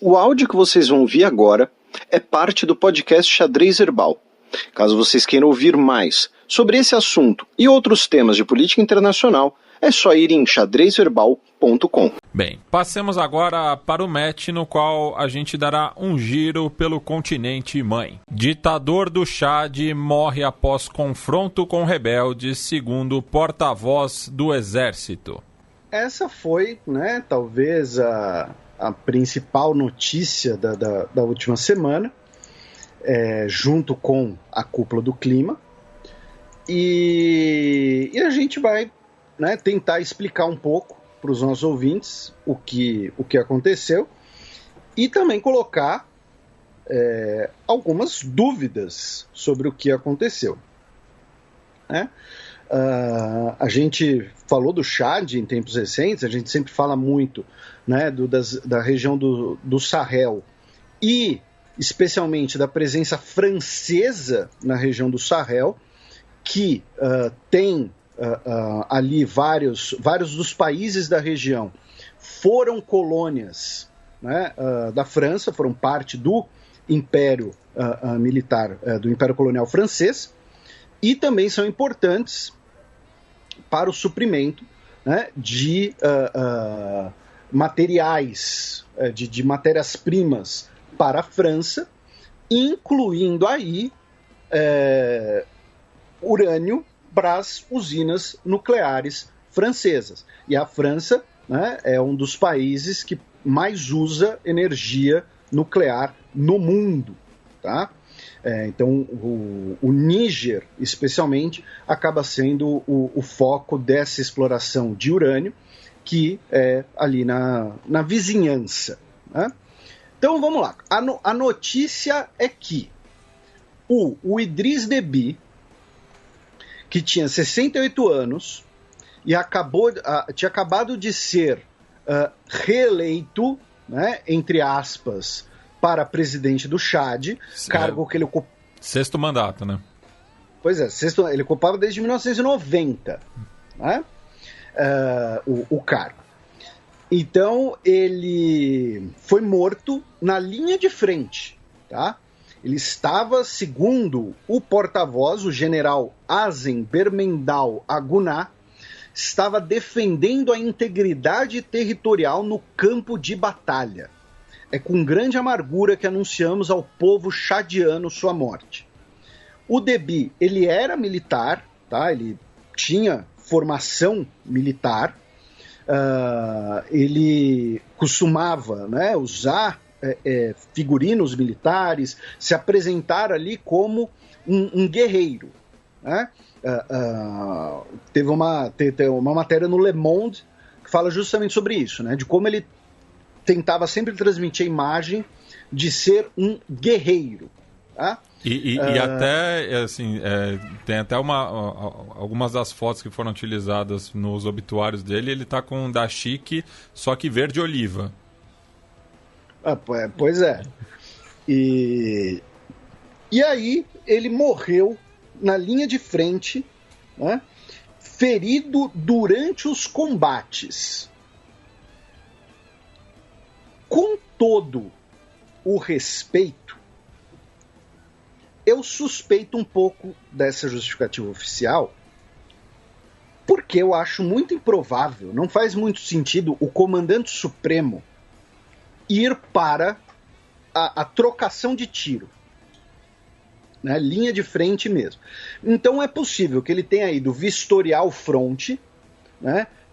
O áudio que vocês vão ouvir agora é parte do podcast Xadrez Herbal. Caso vocês queiram ouvir mais sobre esse assunto e outros temas de política internacional, é só ir em xadrezherbal.com. Bem, passemos agora para o match no qual a gente dará um giro pelo continente mãe. Ditador do Chad morre após confronto com rebeldes, segundo porta-voz do exército. Essa foi, talvez a principal notícia da última semana, junto com a cúpula do clima. E a gente vai tentar explicar um pouco para os nossos ouvintes o que aconteceu e também colocar algumas dúvidas sobre o que aconteceu. A gente falou do Chad em tempos recentes, a gente sempre fala muito da região do Sahel e especialmente da presença francesa na região do Sahel, que tem ali vários dos países da região foram colônias da França, foram parte do Império Militar, do Império Colonial Francês, e também são importantes para o suprimento de materiais, de matérias-primas para a França, incluindo aí urânio para as usinas nucleares francesas. E a França é um dos países que mais usa energia nuclear no mundo, tá? Então, o Níger, especialmente, acaba sendo o foco dessa exploração de urânio, que é ali na vizinhança. Então, vamos lá. A notícia é que o Idriss Déby, que tinha 68 anos e tinha acabado de ser reeleito, entre aspas, para presidente do Chad, cargo que ele ocupava... Sexto mandato, né? Pois é, ele ocupava desde 1990, o cargo. Então, ele foi morto na linha de frente, tá? Ele estava, segundo o porta-voz, o general Azen Bermendal Aguná, estava defendendo a integridade territorial no campo de batalha. É com grande amargura que anunciamos ao povo chadiano sua morte. O Déby, ele era militar, tá? Ele tinha formação militar, ele costumava usar figurinos militares, se apresentar ali como um guerreiro. Teve uma matéria no Le Monde que fala justamente sobre isso, de como ele tentava sempre transmitir a imagem de ser um guerreiro. Tá? E até, assim, tem até algumas das fotos que foram utilizadas nos obituários dele, ele tá com um dashiki, só que verde oliva. Pois é. E aí ele morreu na linha de frente, ferido durante os combates. Com todo o respeito, eu suspeito um pouco dessa justificativa oficial, porque eu acho muito improvável, não faz muito sentido o comandante supremo ir para a trocação de tiro, linha de frente mesmo. Então é possível que ele tenha ido vistoriar o fronte,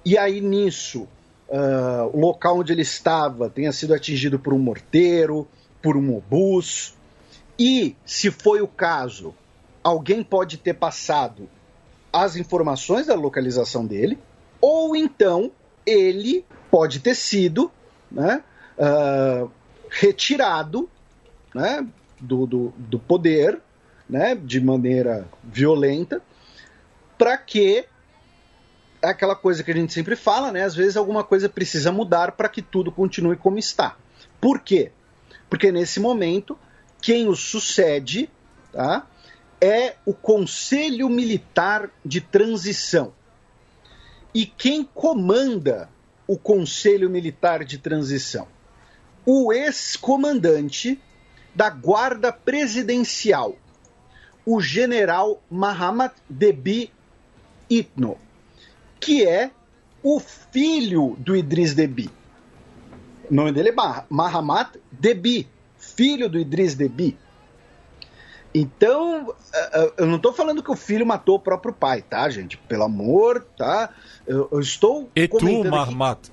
e aí nisso o local onde ele estava tenha sido atingido por um morteiro, por um obus, e, se foi o caso, alguém pode ter passado as informações da localização dele, ou então ele pode ter sido retirado do poder, de maneira violenta, para que aquela coisa que a gente sempre fala, às vezes alguma coisa precisa mudar para que tudo continue como está. Por quê? Porque nesse momento, quem o sucede, é o Conselho Militar de Transição. E quem comanda o Conselho Militar de Transição? o ex-comandante da Guarda Presidencial, o general Mahamat Deby Itno, que é o filho do Idriss Deby. O nome dele é Mahamat Deby, filho do Idriss Deby. Então, eu não estou falando que o filho matou o próprio pai, tá, gente? Pelo amor, tá? Eu estou comentando tu, Mahamat.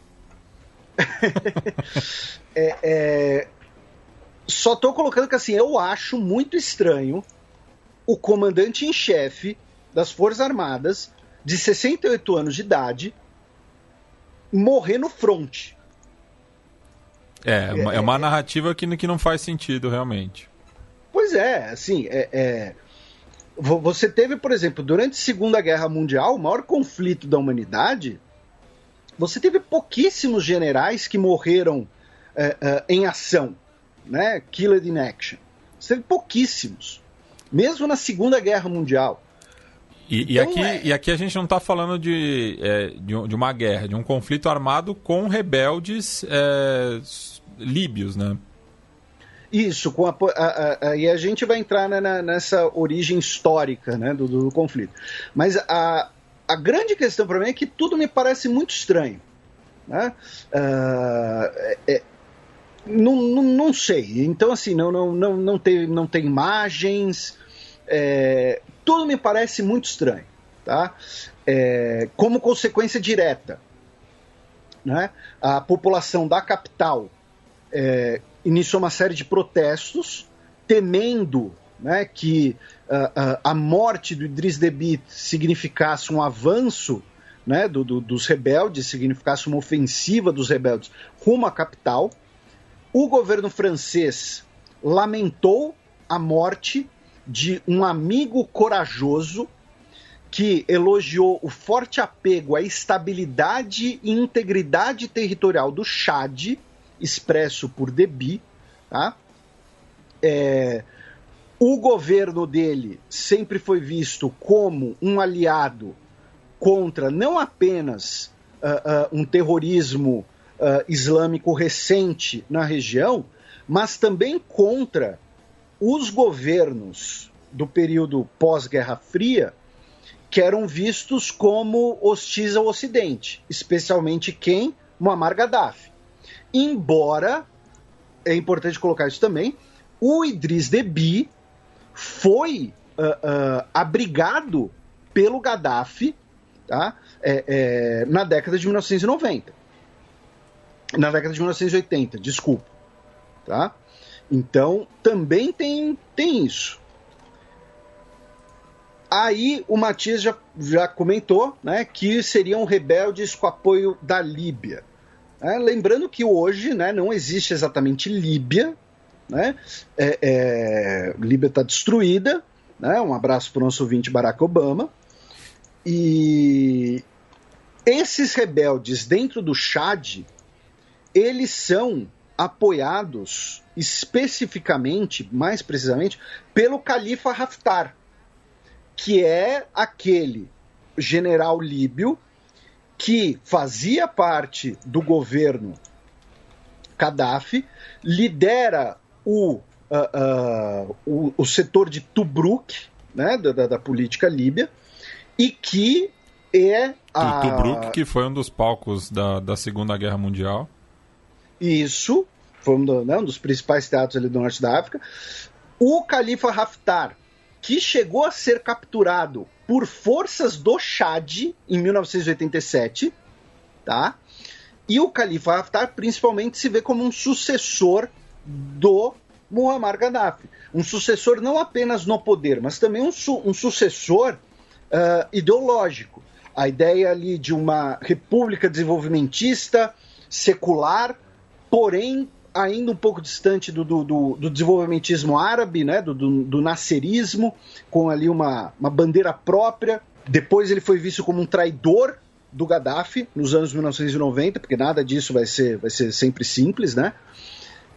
Só estou colocando que, assim, eu acho muito estranho o comandante em chefe das Forças Armadas, de 68 anos de idade, morrer no fronte. É uma narrativa que não faz sentido, realmente. Pois é, assim, você teve, por exemplo, durante a Segunda Guerra Mundial, o maior conflito da humanidade, você teve pouquíssimos generais que morreram em ação, né? Killed in action. Você teve pouquíssimos, mesmo na Segunda Guerra Mundial. E aqui a gente não está falando de uma guerra, de um conflito armado com rebeldes líbios, né? Isso, e a gente vai entrar nessa origem histórica, né, do conflito. Mas a grande questão para mim é que tudo me parece muito estranho. Né? Não sei. Então, assim, não tem imagens. Tudo me parece muito estranho. Tá? Como consequência direta, né? A população da capital iniciou uma série de protestos, temendo, né, que a morte do Idriss Deby significasse um avanço, né, dos rebeldes, significasse uma ofensiva dos rebeldes rumo à capital. O governo francês lamentou a morte de um amigo corajoso que elogiou o forte apego à estabilidade e integridade territorial do Chad, expresso por Deby, tá? O governo dele sempre foi visto como um aliado contra não apenas um terrorismo islâmico recente na região, mas também contra os governos do período pós-Guerra Fria, que eram vistos como hostis ao Ocidente, especialmente quem? Muammar Gaddafi. Embora, é importante colocar isso também, o Idriss Deby foi abrigado pelo Gaddafi, tá? Na década de 1990. Na década de 1980, desculpa. Tá? Então, também tem isso. Aí o Matias já comentou, né, que seriam rebeldes com apoio da Líbia. Lembrando que hoje, né, não existe exatamente Líbia, né? Líbia está destruída, né? Um abraço para o nosso ouvinte Barack Obama. E esses rebeldes dentro do Chad, eles são apoiados especificamente, mais precisamente, pelo Califa Haftar, que é aquele general líbio que fazia parte do governo Gaddafi, lidera o setor de Tobruk, né, da política líbia, e que é Tobruk, que foi um dos palcos da Segunda Guerra Mundial. Isso, foi um dos principais teatros ali do norte da África. O Califa Haftar, que chegou a ser capturado por forças do Chad em 1987, tá? E o Califa Haftar principalmente se vê como um sucessor do Muammar Gaddafi. Um sucessor não apenas no poder, mas também um sucessor ideológico. A ideia ali de uma república desenvolvimentista, secular, porém ainda um pouco distante do desenvolvimentismo árabe, né, do nasserismo, com ali uma bandeira própria. Depois ele foi visto como um traidor do Gaddafi nos anos 1990, porque nada disso vai ser sempre simples, né?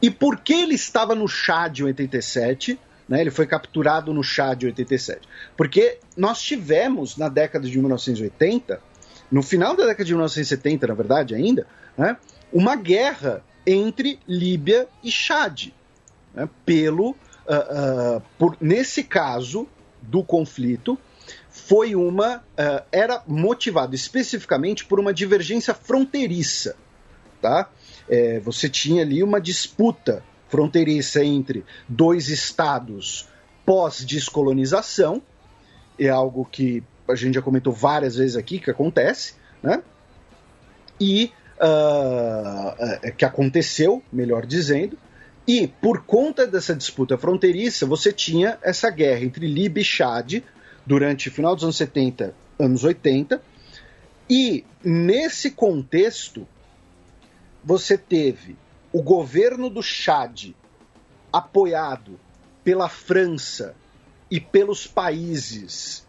E por que ele estava no Chad em 87? Né, ele foi capturado no Chad em 87. Porque nós tivemos, na década de 1980, no final da década de 1970, na verdade ainda, né, uma guerra entre Líbia e Chad, né? Nesse caso do conflito, era motivado especificamente por uma divergência fronteiriça, tá? Você tinha ali uma disputa fronteiriça entre dois estados pós-descolonização, é algo que a gente já comentou várias vezes aqui que acontece, né? E que aconteceu, melhor dizendo, e por conta dessa disputa fronteiriça, você tinha essa guerra entre Líbia e Chad durante o final dos anos 70, anos 80, e nesse contexto você teve o governo do Chad apoiado pela França e pelos países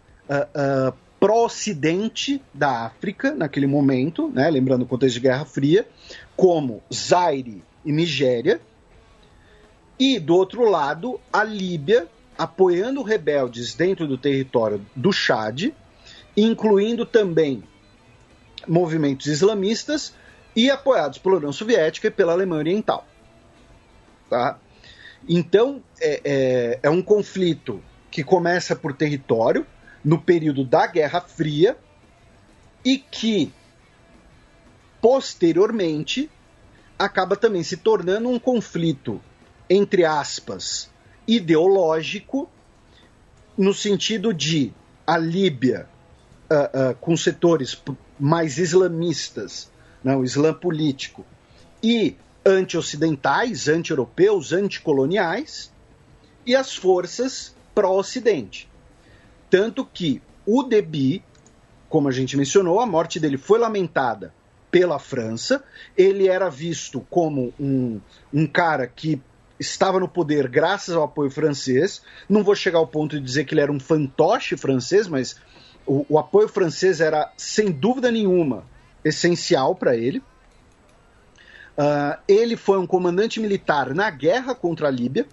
pró-ocidente da África, naquele momento, né, lembrando o contexto de Guerra Fria, como Zaire e Nigéria, e do outro lado, a Líbia apoiando rebeldes dentro do território do Chad, incluindo também movimentos islamistas e apoiados pela União Soviética e pela Alemanha Oriental. Tá? Então, é um conflito que começa por território, no período da Guerra Fria, e que, posteriormente, acaba também se tornando um conflito, entre aspas, ideológico, no sentido de a Líbia, com setores mais islamistas, né, o Islã político, e anti-ocidentais, anti-europeus, anticoloniais, e as forças pró-ocidente. Tanto que o Déby, como a gente mencionou, a morte dele foi lamentada pela França, ele era visto como um cara que estava no poder graças ao apoio francês. Não vou chegar ao ponto de dizer que ele era um fantoche francês, mas o apoio francês era, sem dúvida nenhuma, essencial para ele. Ele foi um comandante militar na guerra contra a Líbia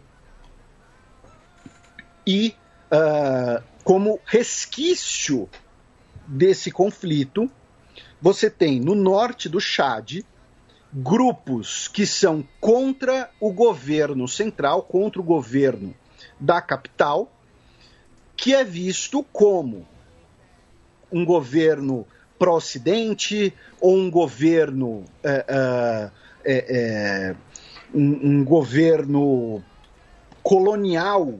e, como resquício desse conflito, você tem no norte do Chad grupos que são contra o governo central, contra o governo da capital, que é visto como um governo pró-ocidente ou um governo um governo colonial,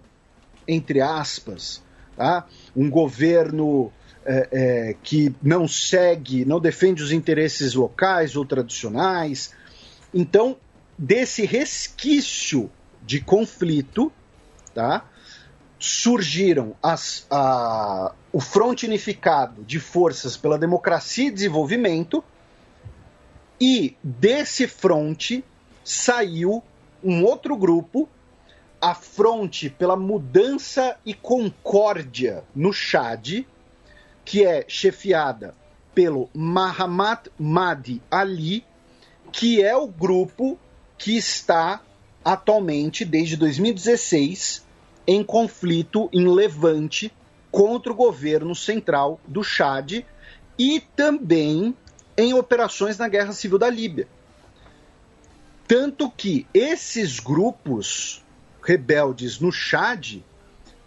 entre aspas, tá? Um governo que não defende os interesses locais ou tradicionais. Então, desse resquício de conflito, tá, surgiram o Fronte Unificado de Forças pela Democracia e Desenvolvimento, e desse fronte saiu um outro grupo, a Fronte pela Mudança e Concórdia no Chad, que é chefiada pelo Mahamat Mahdi Ali, que é o grupo que está atualmente, desde 2016, em conflito em Levante contra o governo central do Chad e também em operações na Guerra Civil da Líbia. Tanto que esses grupos rebeldes no Chad,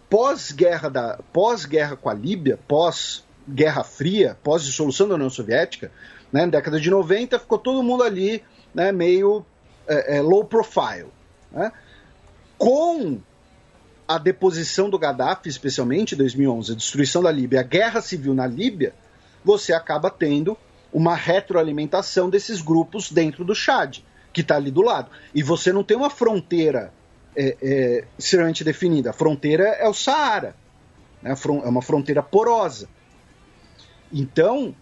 pós-guerra com a Líbia, pós-Guerra Fria, pós-dissolução da União Soviética, né, na década de 90, ficou todo mundo ali, né, meio low profile. Né? Com a deposição do Gaddafi, especialmente em 2011, a destruição da Líbia, a guerra civil na Líbia, você acaba tendo uma retroalimentação desses grupos dentro do Chad, que está ali do lado. E você não tem uma fronteira extremamente definida. A fronteira é o Saara, né? É uma fronteira porosa. Então,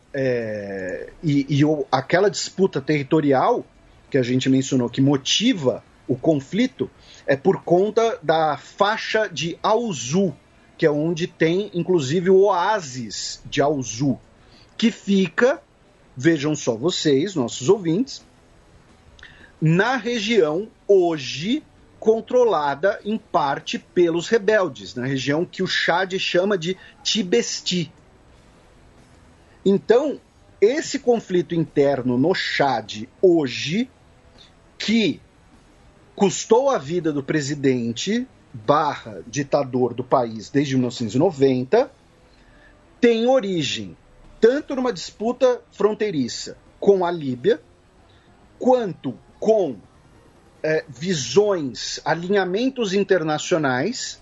aquela disputa territorial que a gente mencionou, que motiva o conflito, é por conta da faixa de Al-Zu, que é onde tem, inclusive, o oásis de Al-Zu, que fica, vejam só vocês, nossos ouvintes, na região hoje controlada em parte pelos rebeldes, na região que o Chad chama de Tibesti. Então, esse conflito interno no Chad hoje, que custou a vida do presidente / ditador do país desde 1990, tem origem tanto numa disputa fronteiriça com a Líbia, quanto com visões, alinhamentos internacionais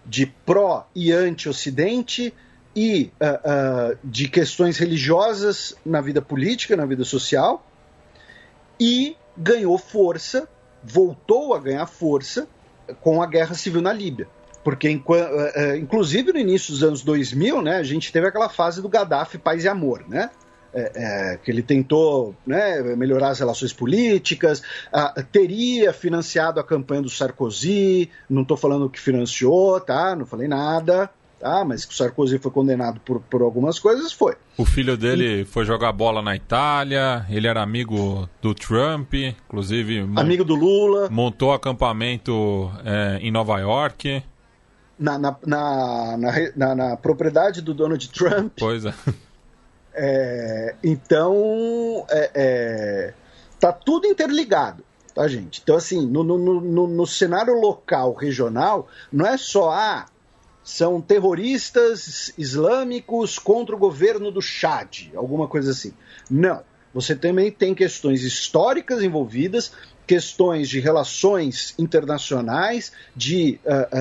de pró e anti-Ocidente e de questões religiosas na vida política, na vida social, e ganhou força, voltou a ganhar força com a Guerra Civil na Líbia. Porque, inclusive, no início dos anos 2000, né, a gente teve aquela fase do Gaddafi, paz e amor, né? Que ele tentou, né, melhorar as relações políticas, teria financiado a campanha do Sarkozy, não estou falando que financiou, tá? Não falei nada, tá? Mas que o Sarkozy foi condenado por algumas coisas, foi. O filho dele foi jogar bola na Itália, ele era amigo do Trump, inclusive... Amigo do Lula. Montou acampamento em Nova York. Na propriedade do Donald Trump. Pois é. Então, tá tudo interligado, tá, gente? Então, assim, no cenário local, regional, não é só, são terroristas islâmicos contra o governo do Chad, alguma coisa assim. Não. Você também tem questões históricas envolvidas, questões de relações internacionais, de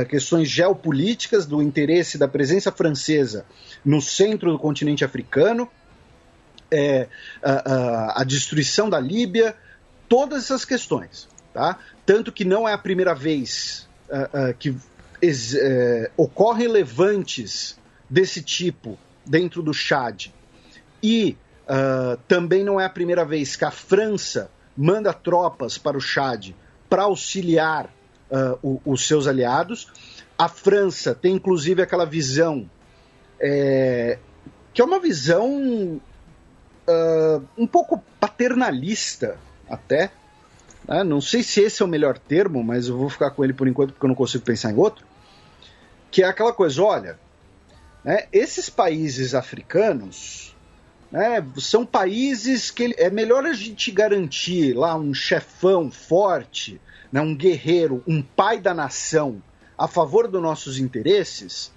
questões geopolíticas, do interesse da presença francesa no centro do continente africano, a destruição da Líbia, todas essas questões, tá? Tanto que não é a primeira vez que ocorrem levantes desse tipo dentro do Chad, e também não é a primeira vez que a França manda tropas para o Chad para auxiliar os seus aliados. A França tem inclusive aquela visão que é uma visão um pouco paternalista até, né? Não sei se esse é o melhor termo, mas eu vou ficar com ele por enquanto porque eu não consigo pensar em outro, que é aquela coisa, olha, né, esses países africanos, né, são países que é melhor a gente garantir lá um chefão forte, né, um guerreiro, um pai da nação a favor dos nossos interesses,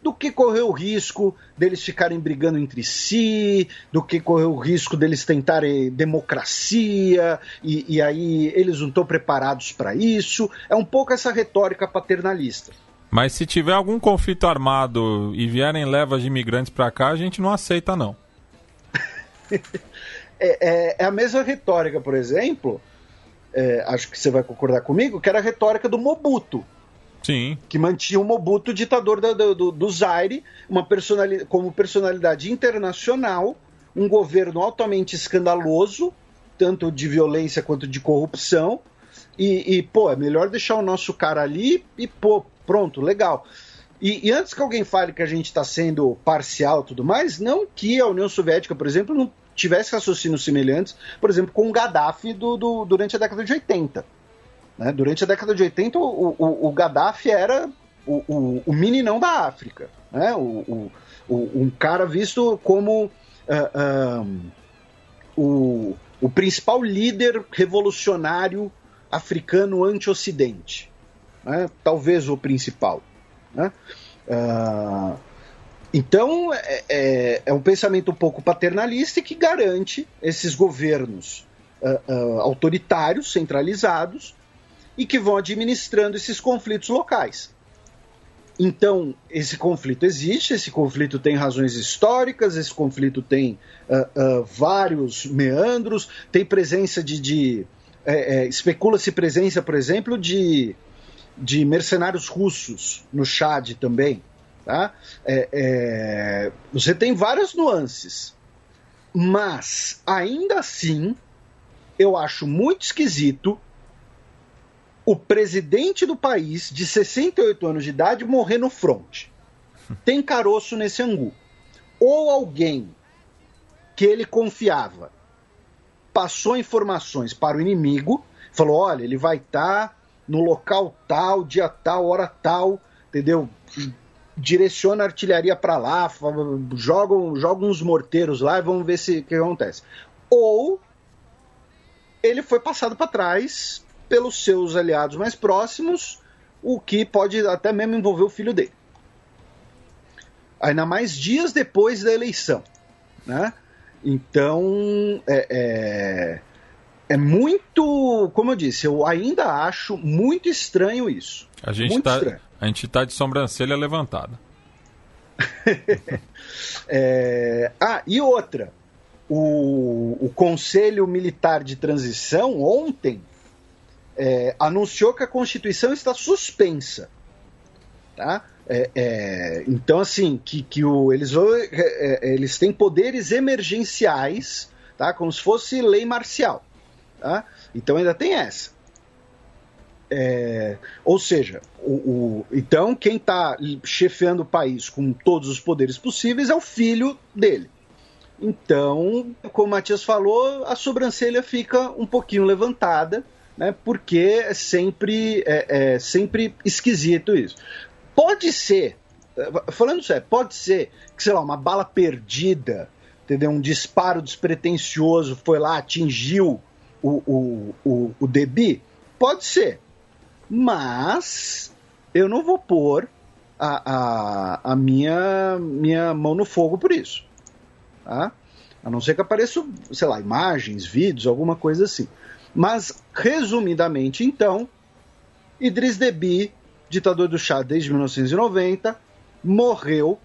do que correr o risco deles ficarem brigando entre si, do que correr o risco deles tentarem democracia, e aí eles não estão preparados para isso. É um pouco essa retórica paternalista. Mas se tiver algum conflito armado e vierem levas de imigrantes para cá, a gente não aceita, não. É a mesma retórica, por exemplo, acho que você vai concordar comigo, que era a retórica do Mobutu. Sim. Que mantinha o Mobutu ditador do Zaire, como personalidade internacional, um governo altamente escandaloso, tanto de violência quanto de corrupção, é melhor deixar o nosso cara ali e, pronto, legal. E antes que alguém fale que a gente está sendo parcial e tudo mais, não que a União Soviética, por exemplo, não tivesse raciocínios semelhantes, por exemplo, com o Gaddafi durante a década de 80. Né? Durante a década de 80, o Gaddafi era o meninão da África. Né? Um cara visto como o principal líder revolucionário africano anti-Ocidente. Né? Talvez o principal. Né? Então, é um pensamento um pouco paternalista e que garante esses governos autoritários, centralizados, e que vão administrando esses conflitos locais. Então, esse conflito existe, esse conflito tem razões históricas, esse conflito tem vários meandros, tem presença especula-se presença, por exemplo, de mercenários russos no Chad também. Tá? Você tem várias nuances, mas, ainda assim, eu acho muito esquisito o presidente do país, de 68 anos de idade, morrer no fronte. Tem caroço nesse angu. Ou alguém que ele confiava passou informações para o inimigo, falou, olha, ele vai estar no local tal, dia tal, hora tal, entendeu? Direciona a artilharia para lá, joga uns morteiros lá e vamos ver o que acontece. Ou ele foi passado para trás pelos seus aliados mais próximos, o que pode até mesmo envolver o filho dele. Ainda mais dias depois da eleição, né? Então, é muito, como eu disse, eu ainda acho muito estranho isso. A gente tá de sobrancelha levantada. E outra, o Conselho Militar de Transição ontem anunciou que a Constituição está suspensa, tá? Então, assim, eles têm poderes emergenciais, tá? Como se fosse lei marcial, tá? Então ainda tem essa. Ou seja, então quem está chefiando o país com todos os poderes possíveis é o filho dele. Então, como o Matias falou, a sobrancelha fica um pouquinho levantada, né? Porque é sempre esquisito isso. Pode ser, falando sério, pode ser que, sei lá, uma bala perdida, entendeu? Um disparo despretensioso foi lá, atingiu o Déby? Pode ser. Mas eu não vou pôr a minha mão no fogo por isso. Tá? A não ser que apareçam, sei lá, imagens, vídeos, alguma coisa assim. Mas, resumidamente, então, Idriss Déby, ditador do Chad desde 1990, morreu,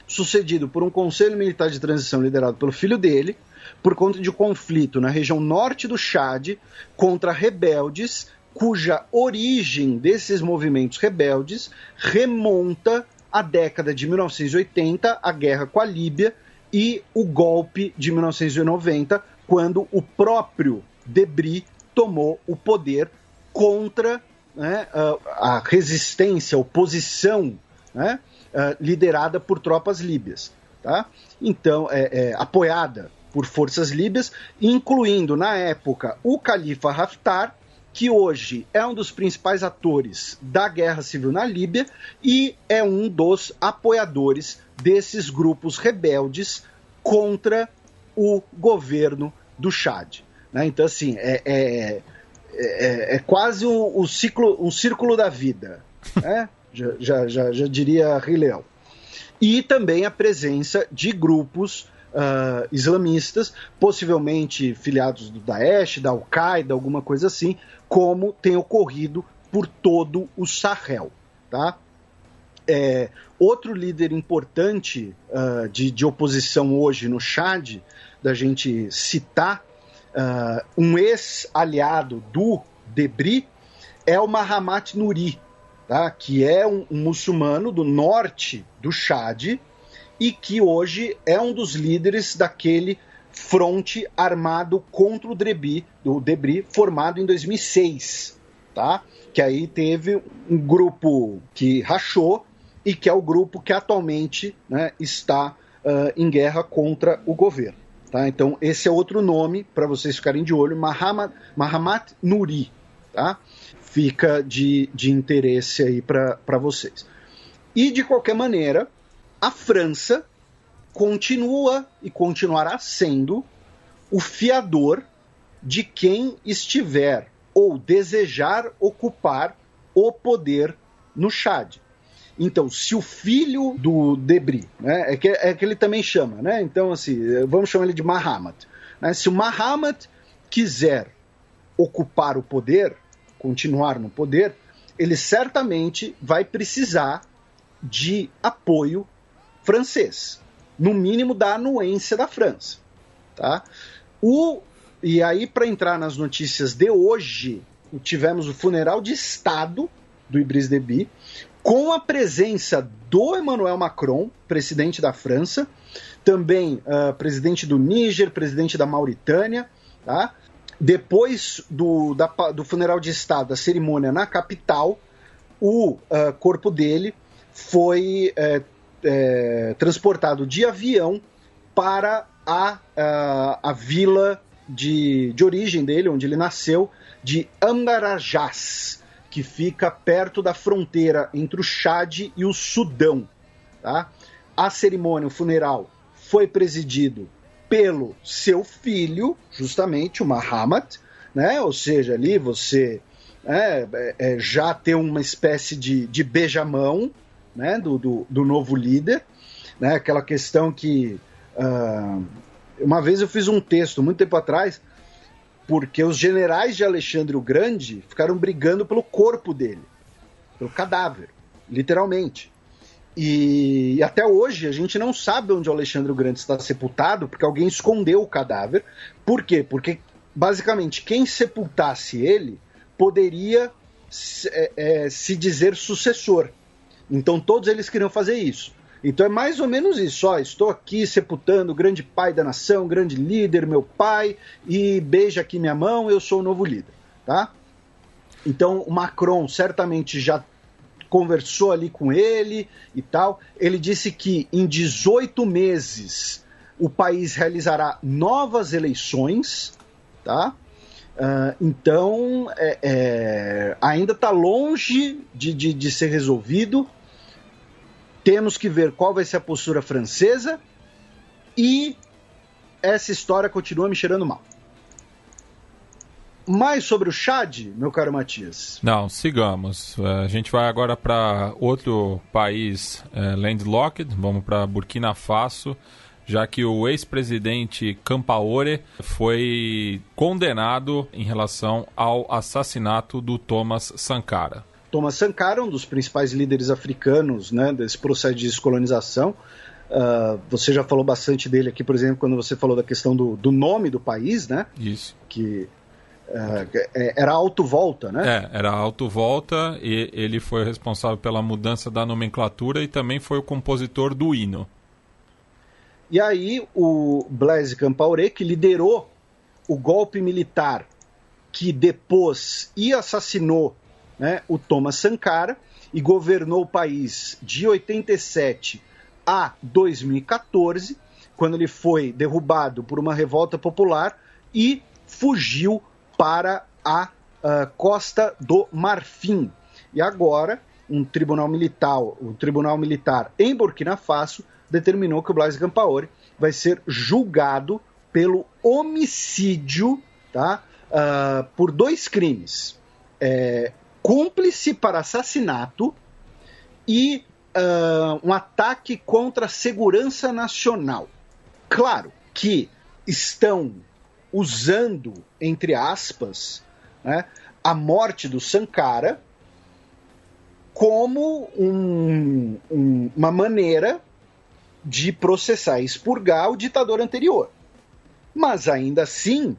sucedido por um conselho militar de transição liderado pelo filho dele, por conta de conflito na região norte do Chad contra rebeldes, cuja origem desses movimentos rebeldes remonta à década de 1980, a guerra com a Líbia e o golpe de 1990, quando o próprio Déby tomou o poder contra, né, a resistência, a oposição, né, liderada por tropas líbias. Tá? Então, apoiada por forças líbias, incluindo, na época, o Khalifa Haftar, que hoje é um dos principais atores da guerra civil na Líbia e é um dos apoiadores desses grupos rebeldes contra o governo do Chad. Né? Então, assim, é quase um círculo da vida, né? já diria Rei Leão. E também a presença de grupos islamistas, possivelmente filiados do Daesh, da Al-Qaeda, alguma coisa assim, como tem ocorrido por todo o Sahel. Tá? Outro líder importante de oposição hoje no Chad, da gente citar, um ex-aliado do Déby, é o Mahamat Nouri, tá? Que é um muçulmano do norte do Chad e que hoje é um dos líderes daquele fronte armado contra o Déby, formado em 2006, tá? Que aí teve um grupo que rachou e que é o grupo que atualmente, né, está em guerra contra o governo. Tá? Então esse é outro nome para vocês ficarem de olho, Mahamat Nouri, tá? Fica de interesse aí para vocês. E de qualquer maneira, a França continua e continuará sendo o fiador de quem estiver ou desejar ocupar o poder no Chad. Então, se o filho do Déby, né, é que ele também chama, né? Então, assim, vamos chamar ele de Mahamat. Né? Se o Mahamat quiser ocupar o poder, continuar no poder, ele certamente vai precisar de apoio francês, no mínimo da anuência da França. Tá? E aí, para entrar nas notícias de hoje, tivemos o funeral de Estado do Idriss Déby, com a presença do Emmanuel Macron, presidente da França, também presidente do Níger, presidente da Mauritânia. Tá? Depois do funeral de Estado, da cerimônia na capital, o corpo dele foi transportado de avião para a vila de origem dele, onde ele nasceu, de Andarajás, que fica perto da fronteira entre o Chad e o Sudão. Tá? A cerimônia, o funeral, foi presidido pelo seu filho, justamente o Muhammad, né? Ou seja, ali você já ter uma espécie de beijamão, né? do novo líder, né? Aquela questão que uma vez eu fiz um texto, muito tempo atrás, porque os generais de Alexandre o Grande ficaram brigando pelo corpo dele, pelo cadáver, literalmente. E até hoje a gente não sabe onde o Alexandre o Grande está sepultado, porque alguém escondeu o cadáver. Por quê? Porque, basicamente, quem sepultasse ele poderia se dizer sucessor. Então todos eles queriam fazer isso. Então é mais ou menos isso, estou aqui sepultando o grande pai da nação, grande líder, meu pai, e beija aqui minha mão, eu sou o novo líder, tá? Então o Macron certamente já conversou ali com ele e tal. Ele disse que em 18 meses o país realizará novas eleições, tá? Então ainda está longe de ser resolvido. Temos que ver qual vai ser a postura francesa e essa história continua me cheirando mal. Mais sobre o Chad, meu caro Matias? Não, sigamos. A gente vai agora para outro país landlocked, vamos para Burkina Faso, já que o ex-presidente Compaoré foi condenado em relação ao assassinato do Thomas Sankara. Thomas Sankara, um dos principais líderes africanos, né, desse processo de descolonização. Você já falou bastante dele aqui, por exemplo, quando você falou da questão do nome do país, né? Isso. Que era Alto Volta, né? Era Alto Volta, e ele foi responsável pela mudança da nomenclatura e também foi o compositor do hino. E aí o Blaise Compaoré, que liderou o golpe militar que depôs e assassinou, né, o Thomas Sankara, e governou o país de 87 a 2014, quando ele foi derrubado por uma revolta popular e fugiu para a Costa do Marfim. E agora, o Tribunal Militar em Burkina Faso determinou que o Blaise Compaoré vai ser julgado pelo homicídio, tá, por 2 crimes. Cúmplice para assassinato e um ataque contra a segurança nacional. Claro que estão usando, entre aspas, né, a morte do Sankara como uma maneira de processar e expurgar o ditador anterior. Mas ainda assim,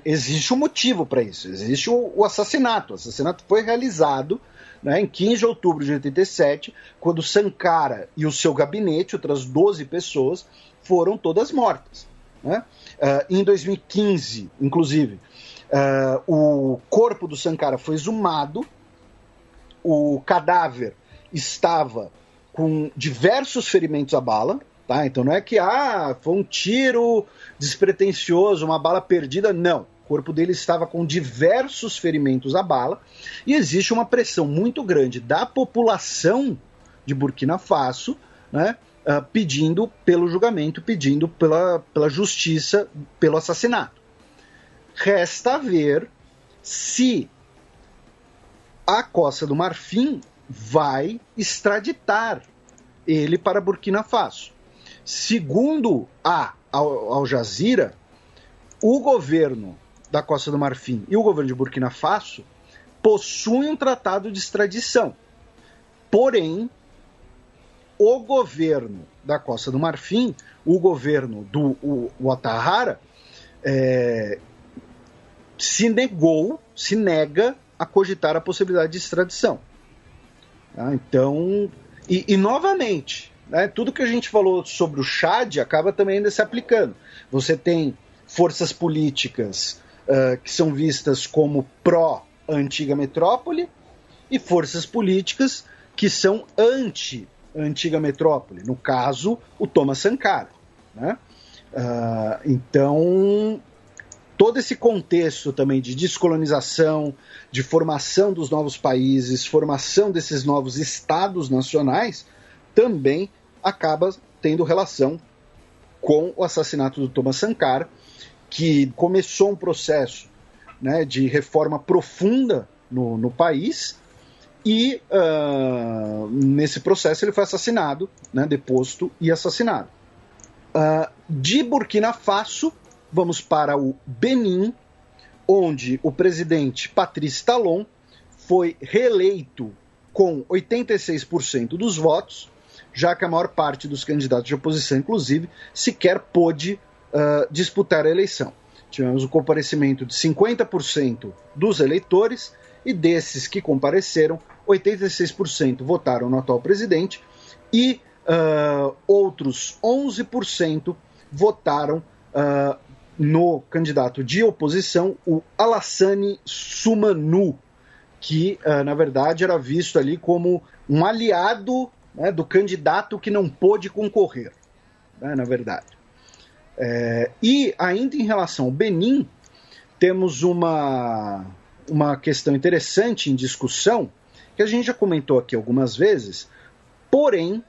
existe um motivo para isso, existe o assassinato. O assassinato foi realizado, né, em 15 de outubro de 87, quando Sankara e o seu gabinete, outras 12 pessoas, foram todas mortas, né? Em 2015, inclusive, o corpo do Sankara foi exumado, o cadáver estava com diversos ferimentos à bala, tá? Então não é que foi um tiro despretensioso, uma bala perdida, não. O corpo dele estava com diversos ferimentos à bala e existe uma pressão muito grande da população de Burkina Faso, né, pedindo pelo julgamento, pedindo pela justiça, pelo assassinato. Resta ver se a Costa do Marfim vai extraditar ele para Burkina Faso. Segundo a Al Jazeera, o governo da Costa do Marfim e o governo de Burkina Faso possuem um tratado de extradição. Porém, o governo da Costa do Marfim, o governo do Ouattara, se nega a cogitar a possibilidade de extradição. Então, e novamente, né, tudo que a gente falou sobre o Chad acaba também ainda se aplicando. Você tem forças políticas que são vistas como pró-antiga metrópole e forças políticas que são anti-antiga metrópole, no caso, o Thomas Sankara, né? Então, todo esse contexto também de descolonização, de formação dos novos países, formação desses novos estados nacionais, também acaba tendo relação com o assassinato do Thomas Sankara, que começou um processo, né, de reforma profunda no país, e nesse processo ele foi assassinado, né, deposto e assassinado. De Burkina Faso, vamos para o Benin, onde o presidente Patrice Talon foi reeleito com 86% dos votos, já que a maior parte dos candidatos de oposição, inclusive, sequer pôde disputar a eleição. Tivemos o comparecimento de 50% dos eleitores, e desses que compareceram, 86% votaram no atual presidente e outros 11% votaram no candidato de oposição, o Alassane Soumanu, que, na verdade, era visto ali como um aliado, né, do candidato que não pôde concorrer, né, na verdade. E ainda em relação ao Benin, temos uma questão interessante em discussão, que a gente já comentou aqui algumas vezes, porém,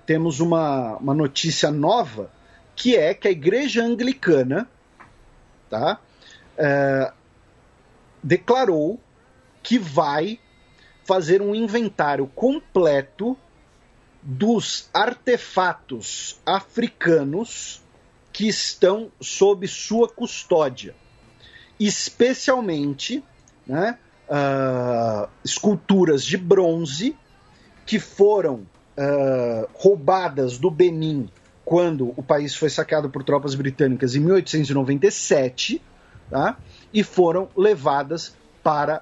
temos uma notícia nova, que é que a Igreja Anglicana, tá, declarou que vai fazer um inventário completo dos artefatos africanos que estão sob sua custódia, especialmente, né, esculturas de bronze que foram roubadas do Benin quando o país foi saqueado por tropas britânicas em 1897, tá, e foram levadas para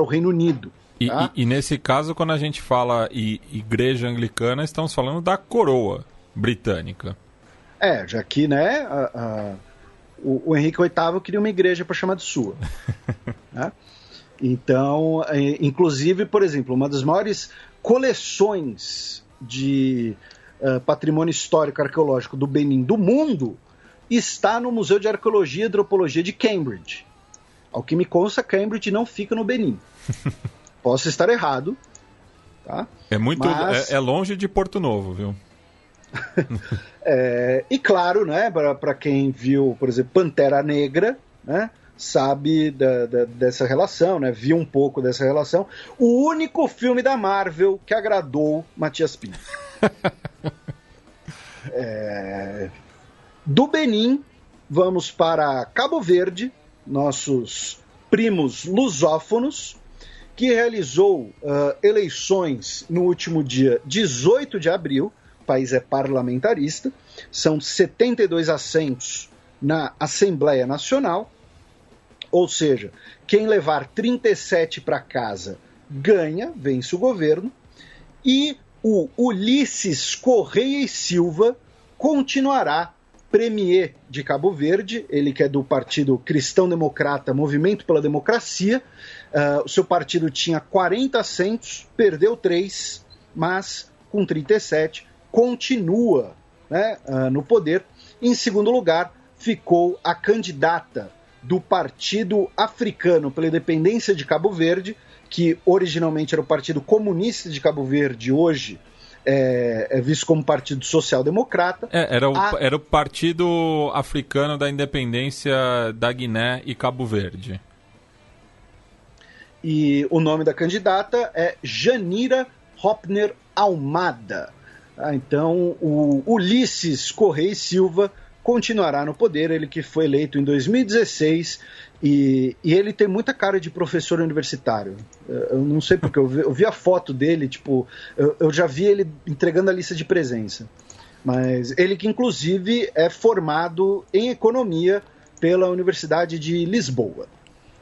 o Reino Unido. Tá? E nesse caso, quando a gente fala Igreja Anglicana, estamos falando da coroa britânica. Já que, né, o Henrique VIII queria uma igreja para chamar de sua. Né? Então, inclusive, por exemplo, uma das maiores coleções de patrimônio histórico arqueológico do Benin do mundo está no Museu de Arqueologia e Antropologia de Cambridge. Ao que me consta, Cambridge não fica no Benin. Posso estar errado. Tá? Mas é longe de Porto Novo, viu? E claro, né, para quem viu, por exemplo, Pantera Negra, né, sabe dessa relação, né, viu um pouco dessa relação. O único filme da Marvel que agradou Matias Pinto. Do Benin, vamos para Cabo Verde, nossos primos lusófonos, que realizou eleições no último dia 18 de abril. O país é parlamentarista, são 72 assentos na Assembleia Nacional, ou seja, quem levar 37 para casa ganha, vence o governo, e o Ulisses Correia e Silva continuará premier de Cabo Verde, ele que é do Partido Cristão Democrata Movimento pela Democracia. O seu partido tinha 40 assentos, perdeu 3, mas com 37 continua, né, no poder. Em segundo lugar, ficou a candidata do Partido Africano pela Independência de Cabo Verde, que originalmente era o Partido Comunista de Cabo Verde, hoje é visto como Partido Social Democrata. Era o Partido Africano da Independência da Guiné e Cabo Verde. E o nome da candidata é Janira Hopner Almada. Então, o Ulisses Correia e Silva continuará no poder, ele que foi eleito em 2016, e ele tem muita cara de professor universitário. Eu não sei porque, eu vi a foto dele, tipo, eu já vi ele entregando a lista de presença. Mas ele que, inclusive, é formado em economia pela Universidade de Lisboa.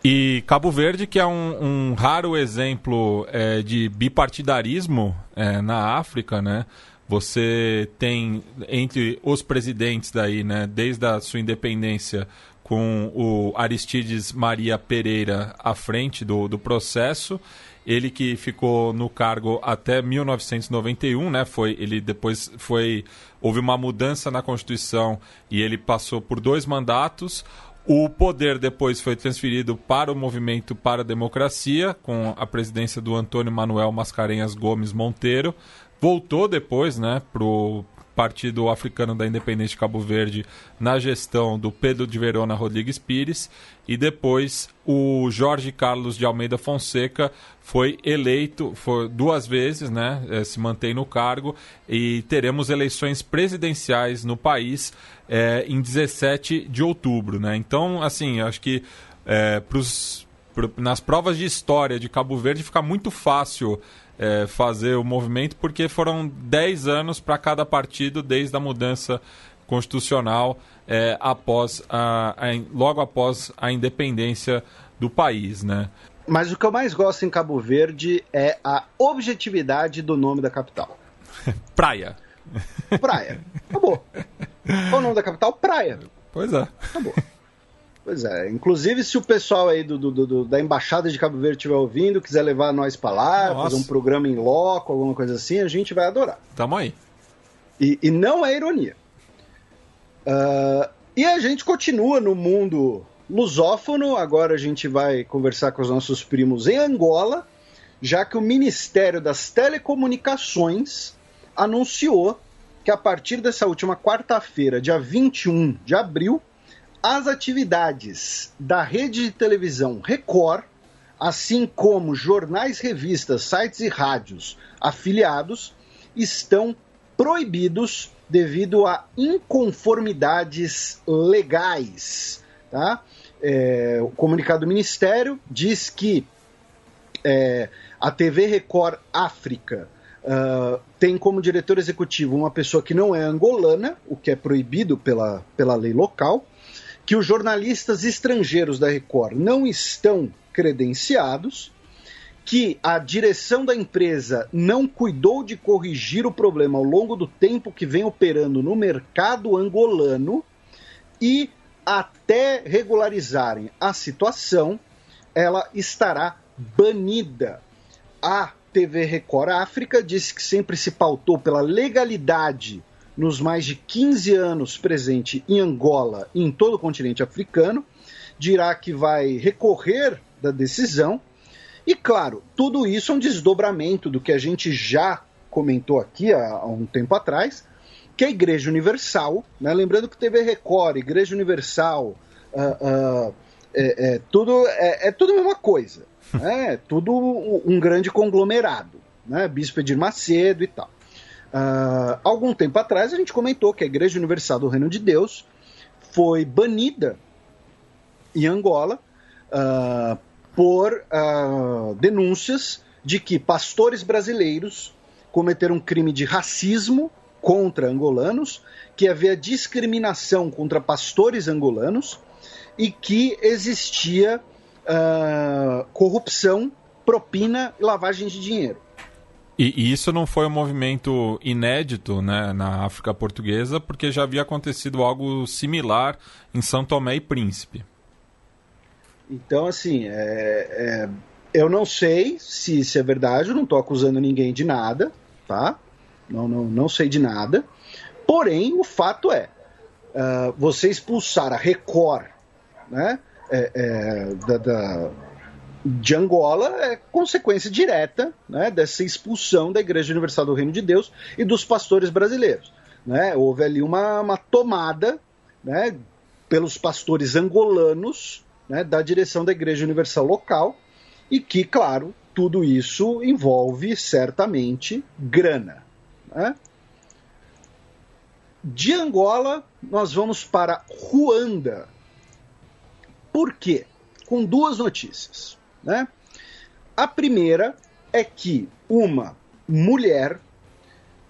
E Cabo Verde, que é um raro exemplo de bipartidarismo na África, né? Você tem entre os presidentes daí, né, desde a sua independência, com o Aristides Maria Pereira à frente do processo, ele que ficou no cargo até 1991, né, houve uma mudança na Constituição e ele passou por 2 mandatos. O poder depois foi transferido para o Movimento para a Democracia, com a presidência do Antônio Manuel Mascarenhas Gomes Monteiro. Voltou depois, né, Partido Africano da Independência de Cabo Verde na gestão do Pedro de Verona Rodrigues Pires, e depois o Jorge Carlos de Almeida Fonseca foi eleito 2 vezes, né, se mantém no cargo, e teremos eleições presidenciais no país em 17 de outubro. Né? Então, assim, acho que nas provas de história de Cabo Verde fica muito fácil fazer o movimento, porque foram 10 anos para cada partido desde a mudança constitucional logo após a independência do país, né? Mas o que eu mais gosto em Cabo Verde é a objetividade do nome da capital. Praia. Praia. Acabou. Qual o nome da capital? Praia. Pois é. Acabou. Pois é. Inclusive, se o pessoal aí da Embaixada de Cabo Verde estiver ouvindo, quiser levar nós pra lá, fazer um programa em loco, alguma coisa assim, a gente vai adorar. Tamo aí. E não é ironia. E a gente continua no mundo lusófono. Agora a gente vai conversar com os nossos primos em Angola, já que o Ministério das Telecomunicações anunciou que a partir dessa última quarta-feira, dia 21 de abril, as atividades da rede de televisão Record, assim como jornais, revistas, sites e rádios afiliados, estão proibidos devido a inconformidades legais. Tá? O comunicado do Ministério diz que a TV Record África tem como diretor executivo uma pessoa que não é angolana, o que é proibido pela lei local, que os jornalistas estrangeiros da Record não estão credenciados, que a direção da empresa não cuidou de corrigir o problema ao longo do tempo que vem operando no mercado angolano, e até regularizarem a situação, ela estará banida. A TV Record África disse que sempre se pautou pela legalidade nos mais de 15 anos presente em Angola e em todo o continente africano, dirá que vai recorrer da decisão, e claro, tudo isso é um desdobramento do que a gente já comentou aqui há um tempo atrás, que a Igreja Universal, né, lembrando que TV Record, Igreja Universal, tudo a mesma coisa, né, tudo um grande conglomerado, né, Bispo Edir Macedo e tal. Algum tempo atrás a gente comentou que a Igreja Universal do Reino de Deus foi banida em Angola por denúncias de que pastores brasileiros cometeram um crime de racismo contra angolanos, que havia discriminação contra pastores angolanos e que existia corrupção, propina e lavagem de dinheiro. E isso não foi um movimento inédito, né, na África Portuguesa, porque já havia acontecido algo similar em São Tomé e Príncipe. Então, assim, eu não sei se é verdade, eu não estou acusando ninguém de nada, tá? Não sei de nada. Porém, o fato você expulsar a Record, né, de Angola é consequência direta, né, dessa expulsão da Igreja Universal do Reino de Deus e dos pastores brasileiros. Né? Houve ali uma tomada, né, pelos pastores angolanos, né, da direção da Igreja Universal local, e que, claro, tudo isso envolve certamente grana. Né? De Angola, nós vamos para Ruanda. Por quê? Com 2 notícias. Né? A primeira é que uma mulher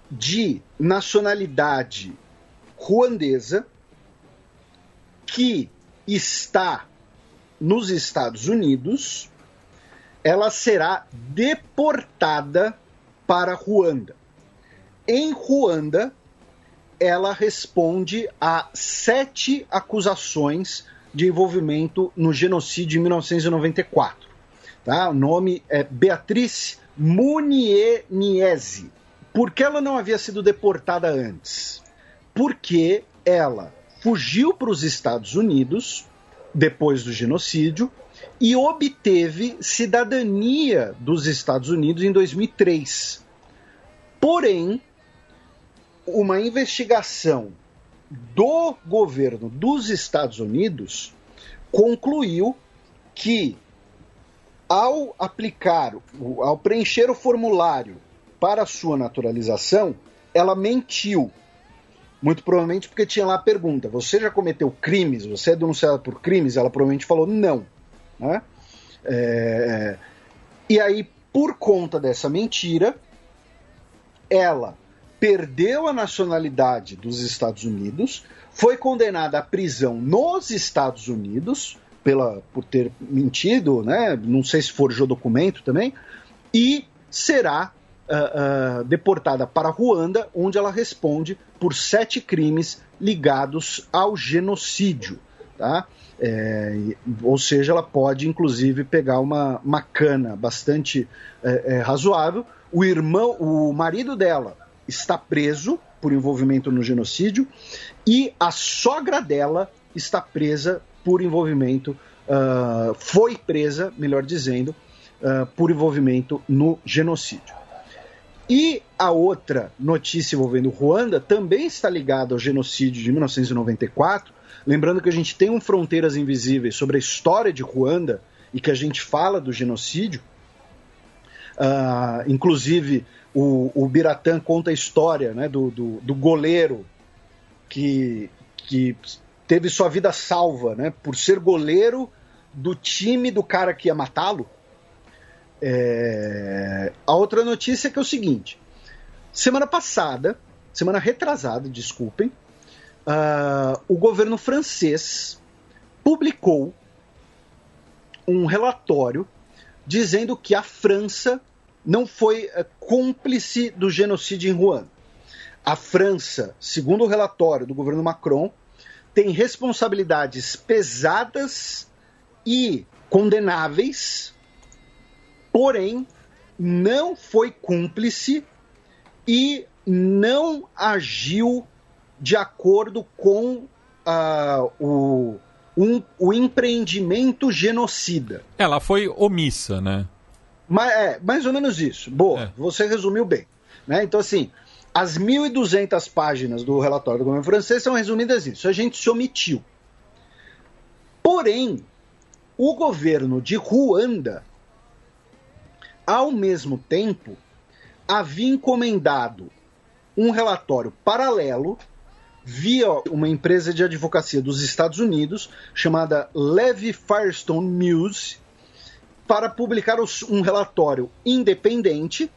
de nacionalidade ruandesa que está nos Estados Unidos, ela será deportada para Ruanda. Em Ruanda, ela responde a 7 acusações de envolvimento no genocídio em 1994. Tá? O nome é Beatriz Munieniese. Por que ela não havia sido deportada antes? Porque ela fugiu para os Estados Unidos depois do genocídio e obteve cidadania dos Estados Unidos em 2003. Porém, uma investigação do governo dos Estados Unidos concluiu que, ao preencher o formulário para a sua naturalização, ela mentiu. Muito provavelmente porque tinha lá a pergunta: você já cometeu crimes? Você é denunciada por crimes? Ela provavelmente falou não. Né? E aí, por conta dessa mentira, ela perdeu a nacionalidade dos Estados Unidos, foi condenada à prisão nos Estados Unidos por ter mentido, né? Não sei se forjou documento também, e será deportada para Ruanda, onde ela responde por 7 crimes ligados ao genocídio. Tá? Ou seja, ela pode inclusive pegar uma cana bastante razoável. O marido dela está preso por envolvimento no genocídio e a sogra dela está presa por envolvimento, foi presa, melhor dizendo, por envolvimento no genocídio. E a outra notícia envolvendo Ruanda também está ligada ao genocídio de 1994, lembrando que a gente tem um Fronteiras Invisíveis sobre a história de Ruanda e que a gente fala do genocídio. Inclusive o Biratã conta a história, né, do goleiro que teve sua vida salva, né, por ser goleiro do time do cara que ia matá-lo. A outra notícia é que é o seguinte: semana retrasada, desculpem, o governo francês publicou um relatório dizendo que a França não foi cúmplice do genocídio em Ruanda. A França, segundo o relatório do governo Macron, tem responsabilidades pesadas e condenáveis, porém não foi cúmplice e não agiu de acordo com o empreendimento genocida. Ela foi omissa, né? Mais ou menos isso. Boa, Você resumiu bem. Né? Então, assim, as 1.200 páginas do relatório do governo francês são resumidas nisso. A gente se omitiu. Porém, o governo de Ruanda, ao mesmo tempo, havia encomendado um relatório paralelo via uma empresa de advocacia dos Estados Unidos chamada Levi Firestone Muse, para publicar um relatório independente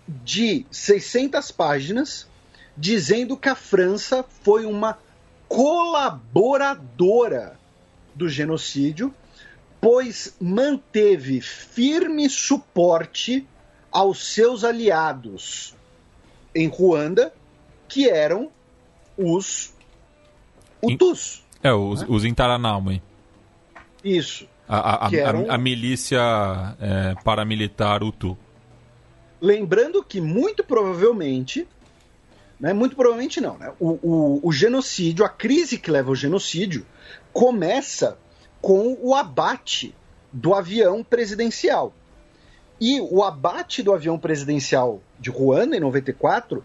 de 600 páginas, dizendo que a França foi uma colaboradora do genocídio, pois manteve firme suporte aos seus aliados em Ruanda, que eram os Hutus. Os Interahamwe. Isso. A milícia paramilitar Hutu. Lembrando que muito provavelmente, né, muito provavelmente não, né, o genocídio, a crise que leva ao genocídio, começa com o abate do avião presidencial. E o abate do avião presidencial de Ruanda, em 94,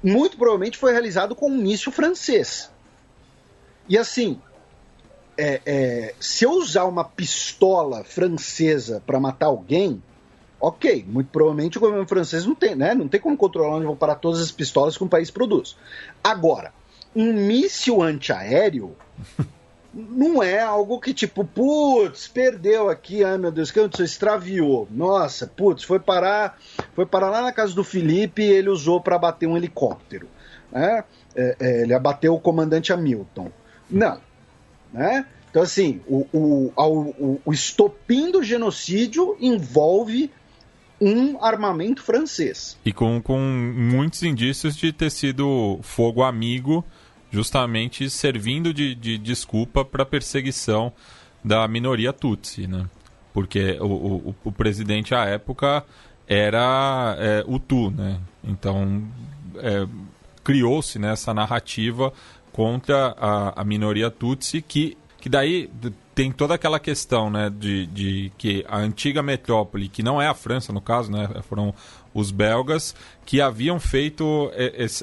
muito provavelmente foi realizado com um míssil francês. E assim, se eu usar uma pistola francesa para matar alguém, ok, muito provavelmente o governo francês não tem, né? Não tem como controlar onde vão parar todas as pistolas que um país produz. Agora, um míssil antiaéreo não é algo que tipo, putz, perdeu aqui, ai meu Deus, que aconteceu? Extraviou. Nossa, putz, foi parar lá na casa do Felipe e ele usou para abater um helicóptero. Né? Ele abateu o comandante Hamilton. Não. Né? Então, assim, o estopim do genocídio envolve um armamento francês. E com muitos indícios de ter sido fogo amigo, justamente servindo de desculpa para a perseguição da minoria Tutsi, né? Porque o presidente à época era Hutu, né? Então criou-se, né, essa narrativa contra a minoria Tutsi que daí tem toda aquela questão, né, de que a antiga metrópole, que não é a França no caso, né, foram os belgas, que haviam feito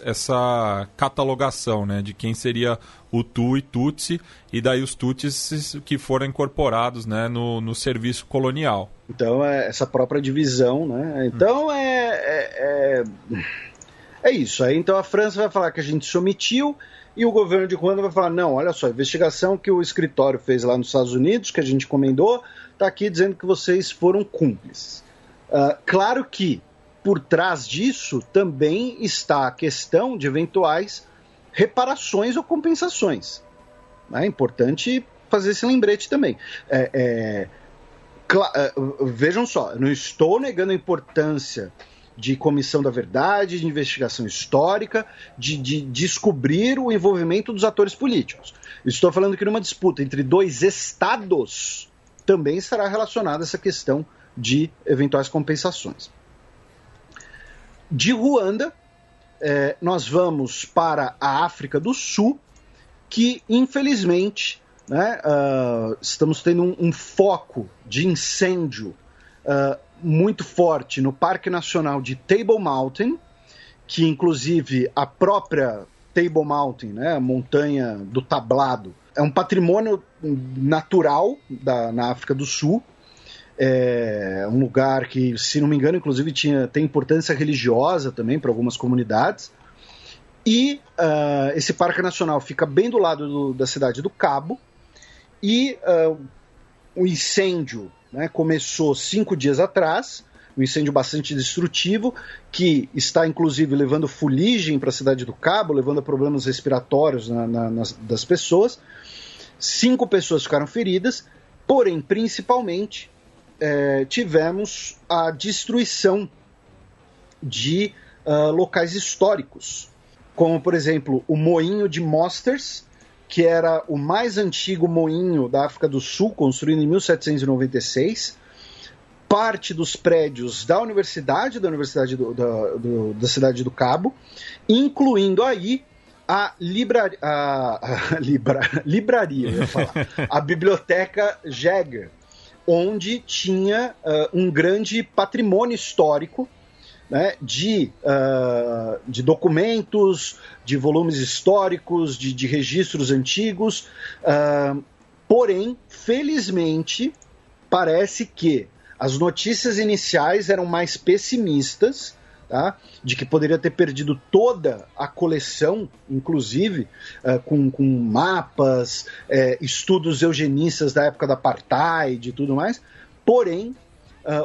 essa catalogação, né, de quem seria Hutu e Tutsi, e daí os Tutsis que foram incorporados, né, no serviço colonial. Então, essa própria divisão, né, então é isso. Aí então a França vai falar que a gente se omitiu, e o governo de Ruanda vai falar, não, olha só, a investigação que o escritório fez lá nos Estados Unidos, que a gente encomendou, está aqui dizendo que vocês foram cúmplices. Claro que por trás disso também está a questão de eventuais reparações ou compensações. É importante fazer esse lembrete também. Vejam só, eu não estou negando a importância de comissão da verdade, de investigação histórica, de descobrir o envolvimento dos atores políticos. Estou falando que numa disputa entre dois estados também estará relacionada essa questão de eventuais compensações. De Ruanda, nós vamos para a África do Sul, que infelizmente, né, estamos tendo um foco de incêndio muito forte no Parque Nacional de Table Mountain, que inclusive a própria Table Mountain, né, a montanha do tablado, é um patrimônio natural na África do Sul. É um lugar que, se não me engano, inclusive tem importância religiosa também para algumas comunidades. E esse Parque Nacional fica bem do lado da cidade do Cabo. E o incêndio, né, começou 5 dias atrás, um incêndio bastante destrutivo, que está inclusive levando fuligem para a cidade do Cabo, levando a problemas respiratórios das pessoas. 5 pessoas ficaram feridas, porém, principalmente, tivemos a destruição de locais históricos, como, por exemplo, o moinho de Mosters, que era o mais antigo moinho da África do Sul, construído em 1796, parte dos prédios da universidade da cidade do Cabo, incluindo aí a libraria, eu ia falar, a Biblioteca Jäger, onde tinha um grande patrimônio histórico, né, de documentos, de volumes históricos, de registros antigos. Porém, felizmente, parece que as notícias iniciais eram mais pessimistas, tá, de que poderia ter perdido toda a coleção, inclusive com mapas, estudos eugenistas da época da Apartheid e tudo mais. Porém,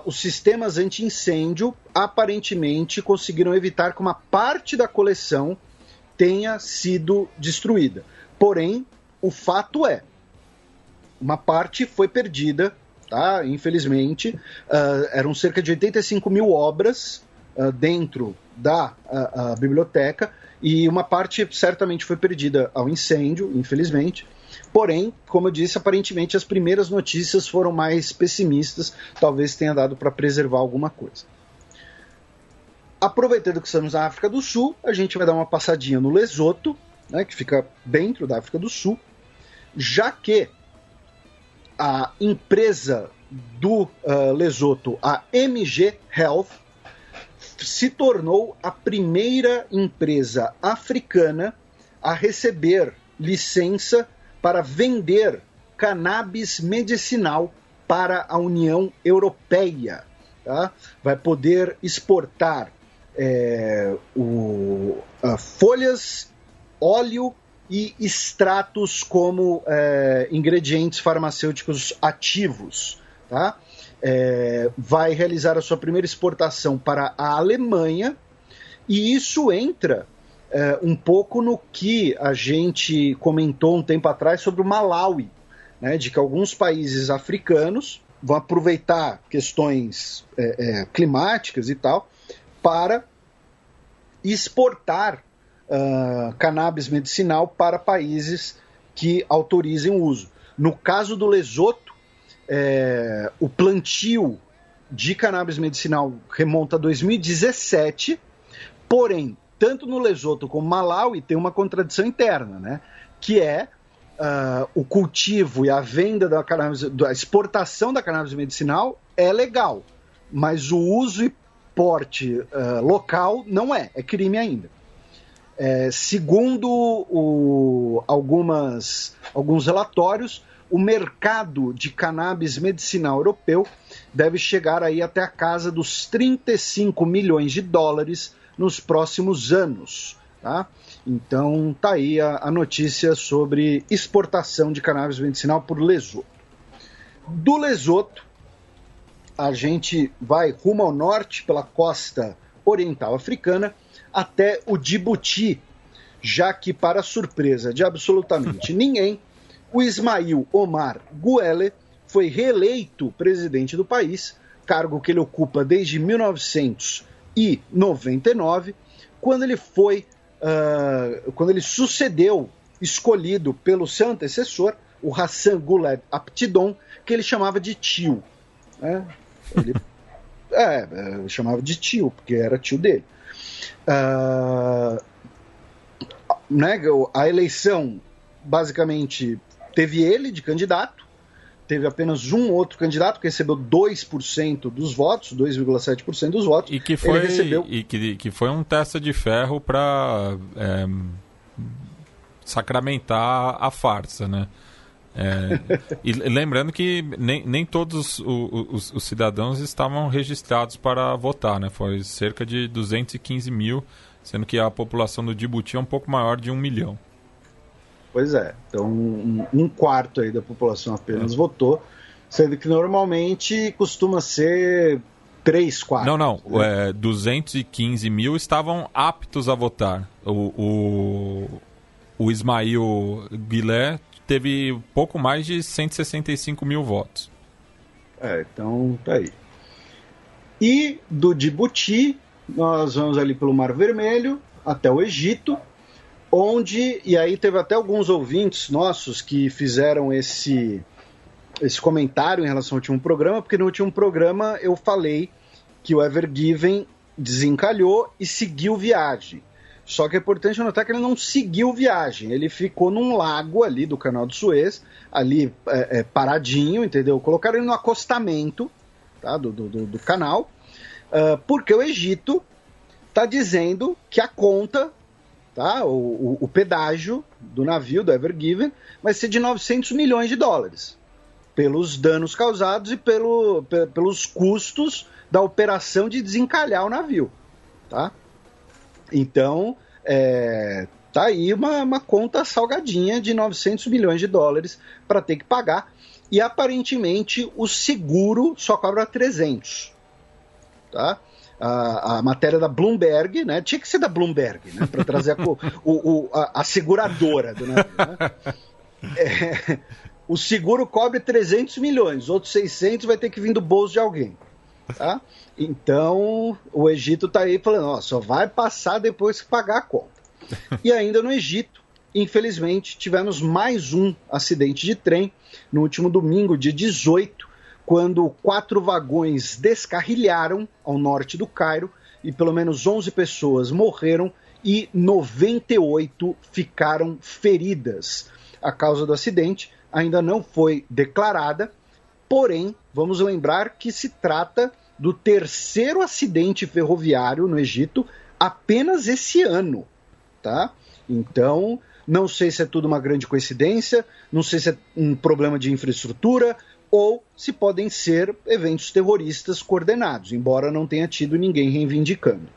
os sistemas anti-incêndio aparentemente conseguiram evitar que uma parte da coleção tenha sido destruída. Porém, o fato é, uma parte foi perdida, tá? Infelizmente. Eram cerca de 85 mil obras dentro da biblioteca, e uma parte certamente foi perdida ao incêndio, infelizmente. Porém, como eu disse, aparentemente as primeiras notícias foram mais pessimistas, talvez tenha dado para preservar alguma coisa. Aproveitando que estamos na África do Sul, a gente vai dar uma passadinha no Lesoto, né, que fica dentro da África do Sul, já que a empresa do Lesoto, a MG Health, se tornou a primeira empresa africana a receber licença para vender cannabis medicinal para a União Europeia. Tá? Vai poder exportar folhas, óleo e extratos como ingredientes farmacêuticos ativos. Tá? Vai realizar a sua primeira exportação para a Alemanha, e isso entra um pouco no que a gente comentou um tempo atrás sobre o Malawi, né, de que alguns países africanos vão aproveitar questões climáticas e tal para exportar cannabis medicinal para países que autorizem o uso. No caso do Lesoto, o plantio de cannabis medicinal remonta a 2017, porém, tanto no Lesoto como no Malawi tem uma contradição interna, né? Que é o cultivo e a venda da cannabis, a exportação da cannabis medicinal é legal, mas o uso e porte local não é crime ainda. Segundo alguns relatórios, o mercado de cannabis medicinal europeu deve chegar aí até a casa dos 35 milhões de dólares nos próximos anos. Tá? Então tá aí a notícia sobre exportação de cannabis medicinal por Lesoto. Do Lesoto, a gente vai rumo ao norte pela costa oriental africana até o Djibouti, já que, para surpresa de absolutamente ninguém, o Ismail Omar Guelleh foi reeleito presidente do país, cargo que ele ocupa desde 1999, quando ele sucedeu, escolhido pelo seu antecessor, o Hassan Guled Aptidon, que ele chamava de tio. Ele chamava de tio, porque era tio dele. A eleição, basicamente, teve ele de candidato, teve apenas um outro candidato que recebeu 2% dos votos, 2,7% dos votos. E que foi, que foi um testa de ferro para sacramentar a farsa, né? E lembrando que nem todos os cidadãos estavam registrados para votar, né? Foi cerca de 215 mil, sendo que a população do Djibouti é um pouco maior de 1 milhão. Pois é, então um quarto aí da população apenas votou, sendo que normalmente costuma ser 3 quartos. Não, 215 mil estavam aptos a votar. O Ismail Guelleh teve pouco mais de 165 mil votos. Então tá aí. E do Djibouti, nós vamos ali pelo Mar Vermelho até o Egito, onde, e aí teve até alguns ouvintes nossos que fizeram esse comentário em relação ao último programa, porque no último programa eu falei que o Ever Given desencalhou e seguiu viagem. Só que é importante notar que ele não seguiu viagem, ele ficou num lago ali do Canal de Suez, ali paradinho, entendeu? Colocaram ele no acostamento, tá, do canal, porque o Egito está dizendo que a conta, tá, o pedágio do navio, do Ever Given, vai ser de 900 milhões de dólares, pelos danos causados e pelos custos da operação de desencalhar o navio, tá? Então, tá aí uma conta salgadinha de 900 milhões de dólares para ter que pagar, e aparentemente o seguro só cobra 300, tá? A matéria da Bloomberg, né? Tinha que ser da Bloomberg, né? Para trazer a seguradora do navio, né? O seguro cobre 300 milhões, outros 600 vai ter que vir do bolso de alguém, tá? Então, o Egito está aí falando, só vai passar depois que pagar a conta. E ainda no Egito, infelizmente, tivemos mais um acidente de trem no último domingo, dia 18, quando 4 vagões descarrilharam ao norte do Cairo e pelo menos 11 pessoas morreram e 98 ficaram feridas. A causa do acidente ainda não foi declarada, porém, vamos lembrar que se trata do 3º acidente ferroviário no Egito apenas esse ano, tá? Então, não sei se é tudo uma grande coincidência, não sei se é um problema de infraestrutura ou se podem ser eventos terroristas coordenados, embora não tenha tido ninguém reivindicando.